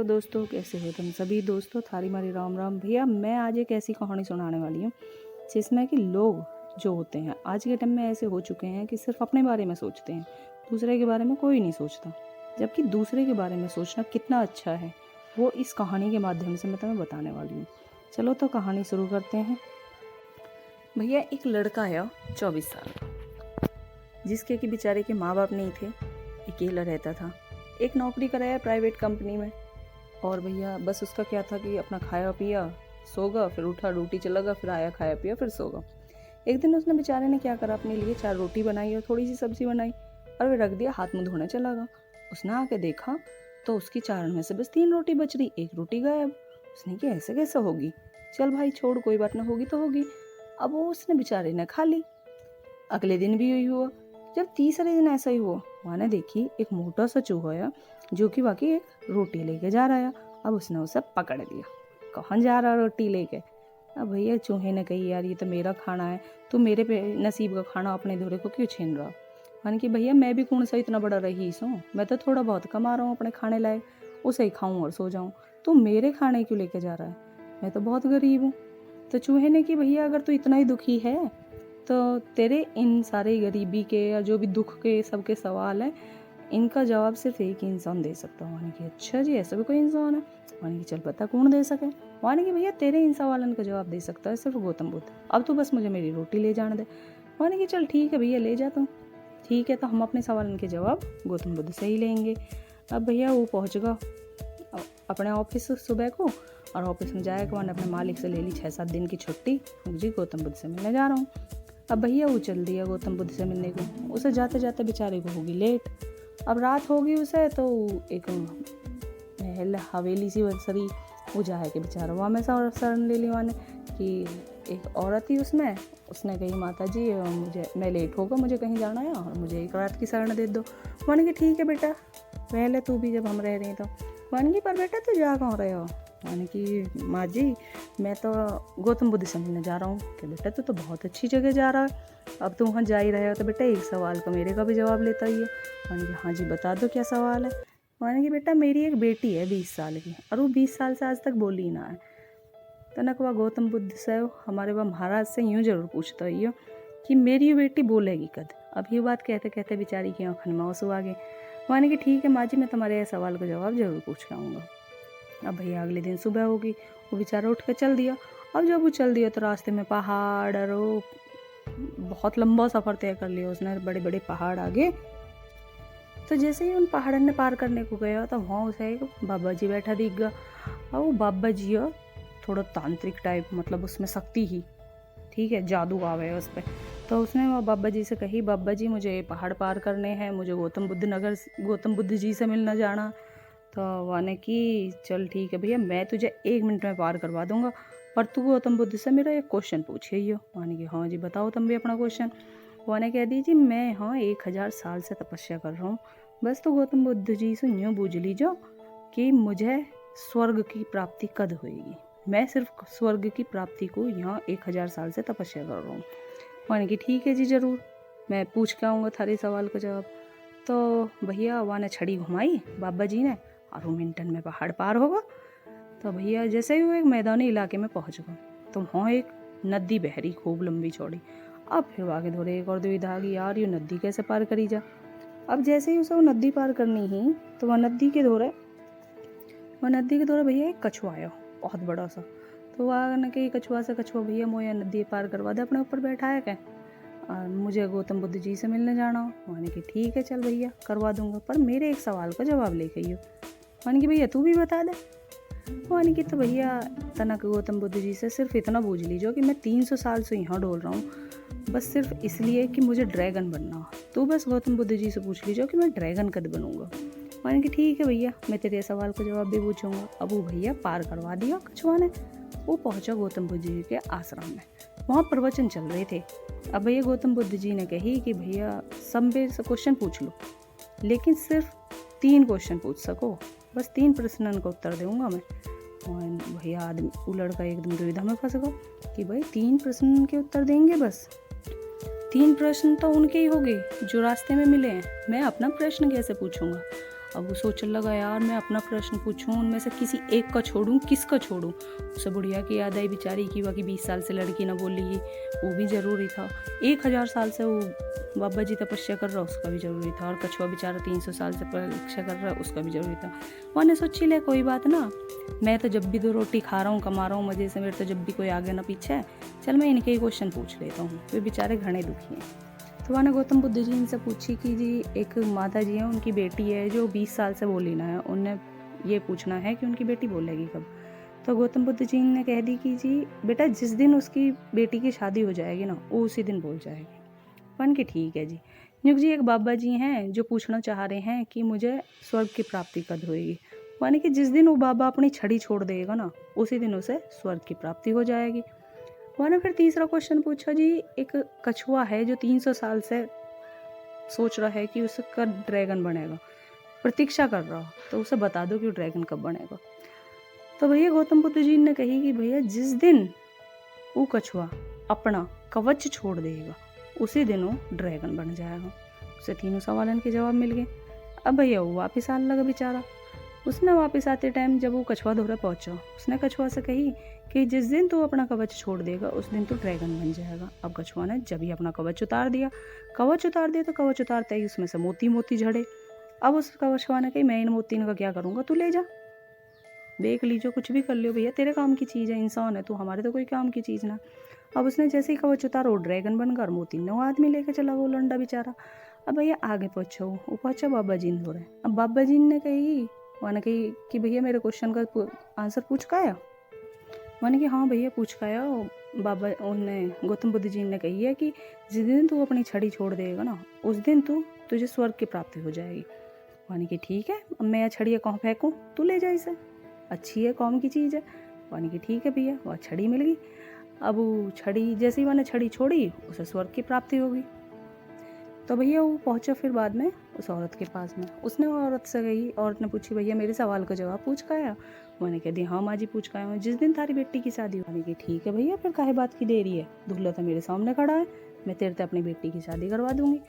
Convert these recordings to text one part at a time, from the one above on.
Hello दोस्तों, कैसे हो तुम सभी दोस्तों। थारी मारी राम राम। भैया मैं आज एक ऐसी कहानी सुनाने वाली हूँ जिसमें कि लोग जो होते हैं आज के टाइम में ऐसे हो चुके हैं कि सिर्फ अपने बारे में सोचते हैं, दूसरे के बारे में कोई नहीं सोचता। जबकि दूसरे के बारे में सोचना कितना अच्छा है वो इस कहानी के माध्यम से मैं तुम्हें बताने वाली हूँ। चलो तो कहानी शुरू करते हैं। भैया एक लड़का है 24 साल का, जिसके कि बेचारे के माँ बाप नहीं थे, अकेला रहता था। एक नौकरी कराया प्राइवेट कंपनी में, और भैया बस उसका क्या था कि अपना खाया पिया सोगा, फिर उठा ड्यूटी चला गया, फिर आया खाया पिया फिर सोगा। एक दिन उसने बेचारे ने क्या करा, अपने लिए 4 रोटी बनाई और थोड़ी सी सब्जी बनाई और वे रख दिया, हाथ मुँह धोने चला गया। उसने आके देखा तो उसकी 4 में से बस 3 रोटी बच रही, 1 रोटी गायब। उसने कि ऐसे कैसे होगी, चल भाई छोड़, कोई बात ना, होगी तो होगी। अब वो उसने बेचारे ने खा ली। अगले दिन भी यही हुआ। जब तीसरे दिन ऐसा ही हुआ, मैंने देखी एक मोटा सा चूहा आया जो कि बाकी एक रोटी लेके जा रहा है। अब उसने उसे पकड़ लिया, कहाँ जा रहा रोटी लेके। अब भैया चूहे ने कही, यार ये तो मेरा खाना है, तू मेरे पे नसीब का खाना अपने धोरे को क्यों छीन रहा। मैंने कि भैया मैं भी कौन सा इतना बड़ा रईस हूँ, मैं तो थोड़ा बहुत कमा रहा हूँ अपने खाने लायक, उसे ही खाऊं और सो जाऊँ, तू मेरे खाने क्यों लेके जा रहा है, मैं तो बहुत गरीब हूँ। तो चूहे ने कि भैया अगर तू इतना ही दुखी है तो तेरे इन सारे गरीबी के या जो भी दुख के सबके सवाल हैं, इनका जवाब सिर्फ एक ही इंसान दे सकता है। माने कि अच्छा जी, ऐसा भी कोई इंसान है। माने कि चल पता कौन दे सके। माने कि भैया तेरे इन सवालों का जवाब दे सकता है सिर्फ गौतम बुद्ध। अब तो बस मुझे मेरी रोटी ले जाने दे। माने कि चल ठीक है भैया, ले जा तुम। ठीक है, तो हम अपने सवालों के जवाब गौतम बुद्ध से ही लेंगे। अब भैया वो पहुँच गया अपने ऑफिस सुबह को, और ऑफिस में जाएगा मैंने अपने मालिक से ले ली 6-7 दिन की छुट्टी, जी गौतम बुद्ध से मिलने जा रहा हूँ। अब भैया वो चल दिया गौतम बुद्ध से मिलने को। उसे जाते जाते बेचारे को होगी लेट। अब रात होगी उसे, तो एक महल हवेली सी सरी वो जाए कि बेचारा वहाँ में शरण ले ली मैंने कि एक औरत थी उसमें। उसने कही, माता जी मुझे, मैं लेट होगा, मुझे कहीं जाना है और मुझे एक रात की शरण दे दो। मैंने कि ठीक है बेटा, पहले तू भी जब हम रह रहे हैं तो। मैंने कि पर बेटा तू जा कहाँ रहे हो। मैंने कि माँ जी मैं तो गौतम बुद्ध से मिलने जा रहा हूँ। कि बेटा तू तो बहुत अच्छी जगह जा रहा है, अब तू वहाँ जा ही रहे हो तो बेटा एक सवाल का मेरे का भी जवाब लेता ही है। मैंने कि हाँ जी बता दो क्या सवाल है। मैंने कि बेटा मेरी एक बेटी है 20 साल की, और वो 20 साल से आज तक बोली ना है। तो न वह गौतम बुद्ध से हमारे वह महाराज से यूँ जरूर पूछता ही हो कि मेरी ये बेटी बोलेगी कद। अब ये बात कहते कहते बेचारी की आँखों में आंसू आ गए। मैंने कि ठीक है माँ जी, मैं तुम्हारे सवाल का जवाब जरूर पूछ के आऊँगा। अब भैया अगले दिन सुबह होगी, वो बेचारा उठ कर चल दिया। अब जब वो चल दिया तो रास्ते में पहाड़, और वो बहुत लंबा सफ़र तय कर लिया उसने, बड़े बड़े पहाड़ आगे। तो जैसे ही उन पहाड़ों ने पार करने को गया तो वहाँ उसे एक बाबा जी बैठा दिख गया। और वो बाबा जी थोड़ा तांत्रिक टाइप, मतलब उसमें शक्ति ही, ठीक है, जादू आ गया उस पर। तो उसने वो बाबा जी से कही, बाबा जी मुझे पहाड़ पार करने हैं, मुझे गौतम बुद्ध जी से मिलना जाना। तो वाने कि चल ठीक है भैया, मैं तुझे 1 मिनट में पार करवा दूंगा, पर तू गौतम बुद्ध से मेरा एक क्वेश्चन पूछिए हो। वाने कि हाँ जी बताओ तुम भी अपना क्वेश्चन। वाने कह दीजिए, मैं 1000 साल से तपस्या कर रहा हूँ, बस तो गौतम बुद्ध जी से यूँ बूझ लीजिए कि मुझे स्वर्ग की प्राप्ति कद होएगी। मैं सिर्फ स्वर्ग की प्राप्ति को यहाँ 1000 साल से तपस्या कर रहा हूँ। वाने कि ठीक है जी ज़रूर, मैं पूछ के आऊँगा थारे सवाल का जवाब। तो भैया वहाँ ने छड़ी घुमाई बाबा जी ने, और वो मिनटन में पहाड़ पार होगा। तो भैया जैसे ही वो एक मैदानी इलाके में पहुंच गए तो वहाँ एक नदी बह रही खूब लंबी चौड़ी। अब फिर आगे धोरे एक और दुविधा आ गई, यार ये नदी कैसे पार करी जा। अब जैसे ही उसे वो नदी पार करनी ही, तो वह नदी के धोरे भैया एक कछुआ आया बहुत बड़ा सा। तो वह न कि कछुआ से, कछुआ भैया मोया नदी पार करवा दे, अपने ऊपर बैठा है क्या, और मुझे गौतम बुद्ध जी से मिलने जाना हो। मैंने कि ठीक है चल भैया करवा दूंगा, पर मेरे एक सवाल का जवाब लेके आइयो। मैंने कि भैया तू भी बता दे। मैंने कि तो भैया तनक गौतम बुद्ध जी से सिर्फ इतना पूछ लीजिए कि मैं 300 साल से यहाँ डोल रहा हूँ, बस सिर्फ इसलिए कि मुझे ड्रैगन बनना हो। तो बस गौतम बुद्ध जी से पूछ लीजिए कि मैं ड्रैगन कद बनूंगा। मैंने कि ठीक है भैया, मैं तेरे सवाल का जवाब भी पूछूंगा। अब वो भैया पार करवा दिया कछुआ ने। वो पहुंचा गौतम बुद्ध जी के आश्रम में, वहाँ प्रवचन चल रहे थे। अब भैया गौतम बुद्ध जी ने कही कि भैया सब मेरे से क्वेश्चन पूछ लो, लेकिन सिर्फ 3 क्वेश्चन पूछ सको, बस 3 प्रश्नों का उत्तर दूंगा मैं। और भैया आदमी वो लड़का एकदम दुविधा में फंस गया कि भाई 3 प्रश्न के उत्तर देंगे, बस 3 प्रश्न तो उनके ही हो गए जो रास्ते में मिले हैं, मैं अपना प्रश्न कैसे पूछूंगा। अब वो सोचने लगा, यार मैं अपना प्रश्न पूछूं, उनमें से किसी एक का छोड़ूं, किसका छोड़ूं। उसे बुढ़िया की याद आई बेचारी की, बाकी 20 साल से लड़की ना बोली, वो भी ज़रूरी था। 1000 साल से वो बाबा जी तपस्या कर रहा, उसका भी ज़रूरी था। और कछुआ बेचारा 300 साल से तपस्या कर रहा, उसका भी ज़रूरी था। मैंने सोची ले कोई बात ना, मैं तो जब भी 2 रोटी खा रहा हूँ, कमा रहा हूँ मज़े से, मेरे तो जब भी कोई आगे ना पीछे है, चल मैं इनके ही क्वेश्चन पूछ लेता हूँ। वे बेचारे घने दुखी हैं। तो मैंने गौतम बुद्ध जी इनसे पूछी कि जी एक माता जी हैं, उनकी बेटी है जो 20 साल से बोली ना है, उन्हें ये पूछना है कि उनकी बेटी बोलेगी कब। तो गौतम बुद्ध जी ने कह दी कि जी बेटा जिस दिन उसकी बेटी की शादी हो जाएगी ना, वो उसी दिन बोल जाएगी। मान के ठीक है जी। नुक जी एक बाबा जी हैं जो पूछना चाह रहे हैं कि मुझे स्वर्ग की प्राप्ति कब होएगी। माने कि जिस दिन वो बाबा अपनी छड़ी छोड़ देगा ना, उसी दिन उसे स्वर्ग की प्राप्ति हो जाएगी। मैंने फिर तीसरा क्वेश्चन पूछा, जी एक कछुआ है जो 300 साल से सोच रहा है कि उसे कब ड्रैगन बनेगा, प्रतीक्षा कर रहा, तो उसे बता दो कि ड्रैगन कब बनेगा। तो भैया गौतम बुद्ध जी ने कही कि भैया जिस दिन वो कछुआ अपना कवच छोड़ देगा, उसी दिन वो ड्रैगन बन जाएगा। उसे तीनों सवालों के जवाब मिल गए। अब भैया वो वापस आने लगा बेचारा। उसने वापस आते टाइम जब वो कछुआ धोरा पहुंचा, उसने कछुआ से कही कि जिस दिन तू अपना कवच छोड़ देगा, उस दिन तू ड्रैगन बन जाएगा। अब कछुआ ने जब ही अपना कवच उतार दिया तो कवच उतारते ही उसमें से मोती मोती झड़े। अब उस कछुआ ने कही, मैं इन मोती का क्या करूँगा, तू ले जा, देख लीजिए, कुछ भी कर लियो भैया, तेरे काम की चीज़ है, इंसान है तू, हमारे तो कोई काम की चीज़ ना। अब उसने जैसे ही कवच उतारा, वो ड्रैगन बनकर मोती 9 आदमी लेके चला वो लंडा बेचारा। अब भैया आगे पहुँचा, वो पहुँचा बाबा जी ने। अब बाबा जी ने कही, मैंने कही कि भैया मेरे क्वेश्चन का आंसर पूछ का आया। मैंने कि हाँ भैया पूछ का आया। बाबा उन्हें गौतम बुद्ध जी ने कही है कि जिस दिन तू अपनी छड़ी छोड़ देगा ना, उस दिन तुझे स्वर्ग की प्राप्ति हो जाएगी। मैंने कि ठीक है, अब मैं छड़ी कहाँ फेंकूँ, तू ले जा इसे, अच्छी है, कौम की चीज़ है। मैंने कि ठीक है भैया, वह छड़ी मिल गई। अब वो छड़ी जैसे ही मैंने छड़ी छोड़ी, उसे स्वर्ग की प्राप्ति होगी। तो भैया वो पहुंचा फिर बाद में उस औरत के पास में। उसने औरत से गई, औरत ने पूछी, भैया मेरे सवाल का जवाब पूछ का आया। मैंने कह दी, हाँ माँ जी पूछ का आया हूँ, जिस दिन तारी बेटी की शादी हो। मैंने की ठीक है भैया, फिर काहे बात की देरी है, दूल्हा तो मेरे सामने खड़ा है, मैं तेरे से अपनी बेटी की शादी करवा दूंगी।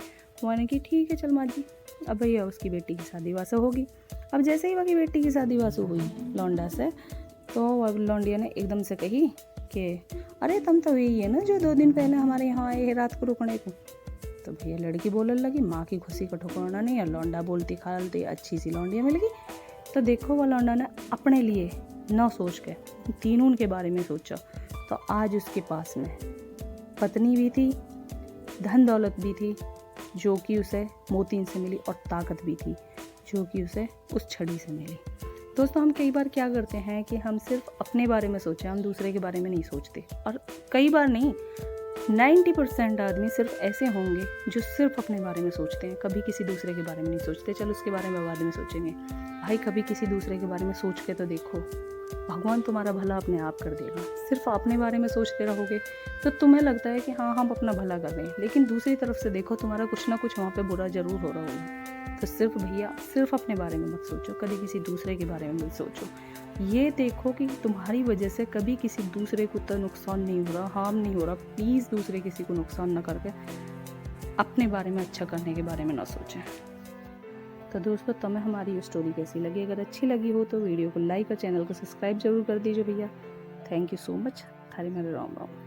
मैंने की ठीक है चल माँ जी। अब भैया उसकी बेटी की शादी वासो होगी। अब जैसे ही वही बेटी की शादी वासो हुई लौंडा से, तो लौंडिया ने एकदम से कही कि अरे तुम तो यही है ना जो 2 दिन पहले हमारे यहाँ आए हैं रात को रुकने को। तो भैया लड़की बोलने लगी, माँ की खुशी का ठिकाना नहीं है। लौंडा बोलती खालती अच्छी सी लौंडिया मिल गई। तो देखो वो लौंडा ने अपने लिए ना सोच के तीनों उनके बारे में सोचा, तो आज उसके पास में पत्नी भी थी, धन दौलत भी थी जो कि उसे मोती से मिली, और ताकत भी थी जो कि उसे उस छड़ी से मिली। दोस्तों हम कई बार क्या करते हैं कि हम सिर्फ अपने बारे में सोचें, हम दूसरे के बारे में नहीं सोचते। और कई बार नहीं, 90% आदमी सिर्फ ऐसे होंगे जो सिर्फ अपने बारे में सोचते हैं, कभी किसी दूसरे के बारे में नहीं सोचते। चलो उसके बारे में बाद में सोचेंगे। भाई कभी किसी दूसरे के बारे में सोच के तो देखो, भगवान तुम्हारा भला अपने आप कर देगा। सिर्फ अपने बारे में सोचते रहोगे तो तुम्हें लगता है कि हाँ हम अपना भला कर रहे हैं, लेकिन दूसरी तरफ से देखो तुम्हारा कुछ ना कुछ वहाँ पे बुरा जरूर हो रहा होगा। तो सिर्फ भैया सिर्फ अपने बारे में मत सोचो, कभी किसी दूसरे के बारे में मत सोचो। ये देखो कि तुम्हारी वजह से कभी किसी दूसरे को तो नुकसान नहीं हो रहा, हार्म नहीं हो रहा। प्लीज़ दूसरे किसी को नुकसान ना करके अपने बारे में अच्छा करने के बारे में ना सोचें। तो दोस्तों तुम्हें हमारी ये स्टोरी कैसी लगी? अगर अच्छी लगी हो तो वीडियो को लाइक और चैनल को सब्सक्राइब जरूर कर दीजिए भैया। Thank you so much. थारी मेरे राम राम।